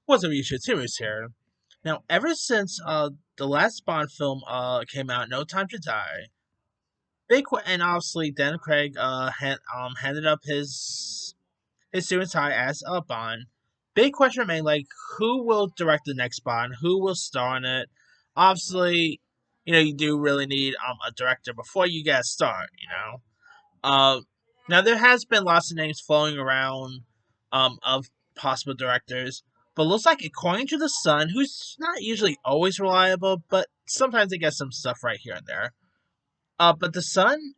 What's up, YouTube? Timmy's here. Now, ever since the last Bond film came out, No Time to Die, and obviously Dan Craig handed up his suit and tie as a Bond. Big question remained, like, who will direct the next Bond? Who will star in it? Obviously, you do really need a director before you get a start. Uh, Now there has been lots of names flowing around of possible directors, but looks like according to the Sun, who's not usually always reliable, but sometimes they get some stuff right here and there. But the Sun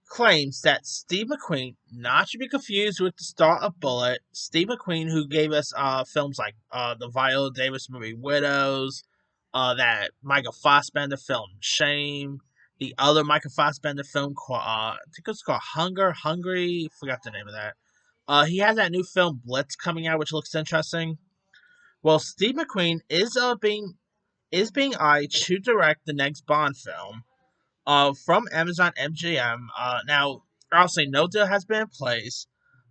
claims that Steve McQueen, not to be confused with the star of Bullet, Steve McQueen, who gave us films like the Viola Davis movie Widows, that Michael Fassbender film Shame, the other Michael Fassbender film called I think it's called Hungry, forgot the name of that. He has that new film Blitz coming out, which looks interesting. Well, Steve McQueen is being eyed to direct the next Bond film from Amazon MGM. Now, obviously, no deal has been in place,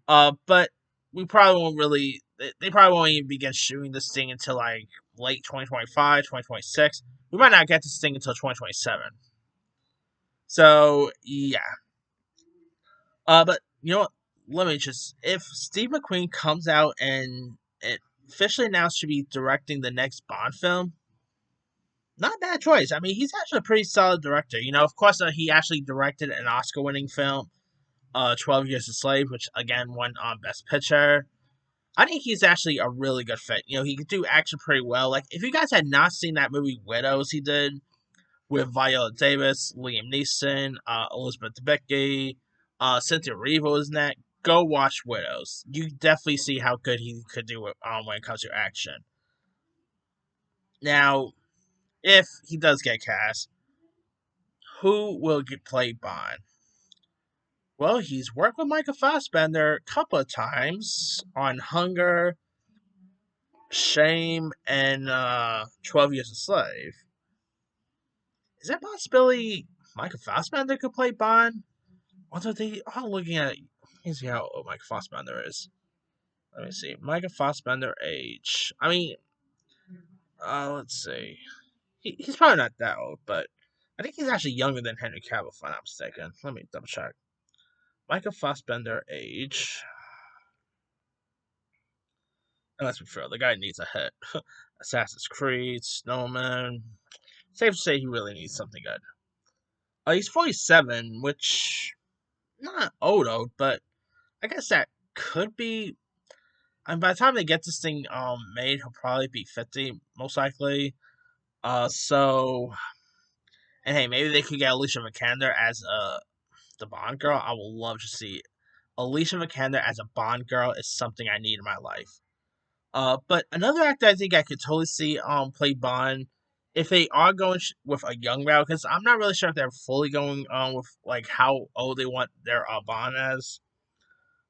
but we probably won't really. They probably won't even begin shooting this thing until like late 2025, 2026. We might not get this thing until 2027. So, yeah. But you know what? Let me just. If Steve McQueen comes out and it officially announced to be directing the next Bond film, not a bad choice. I mean, he's actually a pretty solid director. Of course, he actually directed an Oscar-winning film, 12 Years a Slave, which again won on Best Picture. I think he's actually a really good fit. He could do action pretty well. Like, if you guys had not seen that movie Widows he did with Viola Davis, Liam Neeson, Elizabeth Debicki, Cynthia Erivo was in that, go watch Widows. You definitely see how good he could do it when it comes to action. Now, if he does get cast, who will play Bond? Well, he's worked with Michael Fassbender a couple of times on Hunger, Shame, and 12 Years a Slave. Is that a possibility Michael Fassbender could play Bond? Although they are looking at. Let me see how old Michael Fassbender is. Let me see. Michael Fassbender age. I mean, let's see. He's probably not that old, but I think he's actually younger than Henry Cavill, if I'm not mistaken. Let me double check. Michael Fassbender age. And let's be fair, the guy needs a hit. Assassin's Creed, Snowman. Safe to say he really needs something good. He's 47, which not old, but I guess that could be. And by the time they get this thing made, he'll probably be 50, most likely. So, and hey, maybe they could get Alicia Vikander as the Bond girl. I would love to see Alicia Vikander as a Bond girl is something I need in my life. But another actor I think I could totally see play Bond if they are going with a young route, because I'm not really sure if they're fully going with like how old they want their Bond as.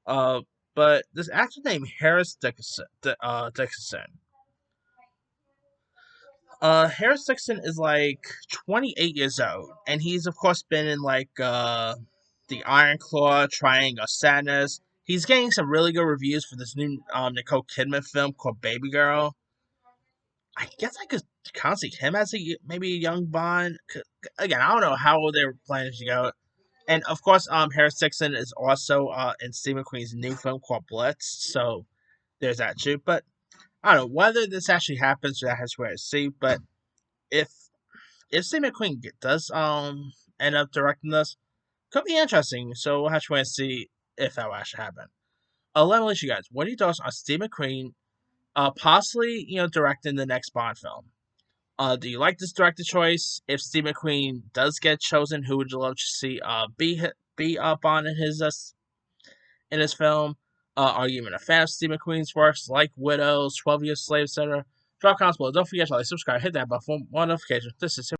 Uh, but this actor named Harris Dickinson. Harris Dixon is like 28 years old, and he's of course been in like the Iron Claw, Triangle of Sadness. He's getting some really good reviews for this new Nicole Kidman film called Baby Girl. I guess I could kind of see him as maybe a young Bond. Again, I don't know how old they're planning to go. And of course, Harris Dixon is also in Steve McQueen's new film called Blitz. So there's that too. But I don't know whether this actually happens. That has to see. But if Steve McQueen does end up directing this, could be interesting. So we'll have to wait and see if that will actually happen. Let me let you guys. What are your thoughts on Steve McQueen possibly directing the next Bond film? Do you like this director choice? If Steve McQueen does get chosen, who would you love to see be up on in his film? Are you even a fan of Steve McQueen's works like Widows, 12 Years Slave, etc.? Drop comments below. Don't forget to like, subscribe, hit that bell for more notifications. This is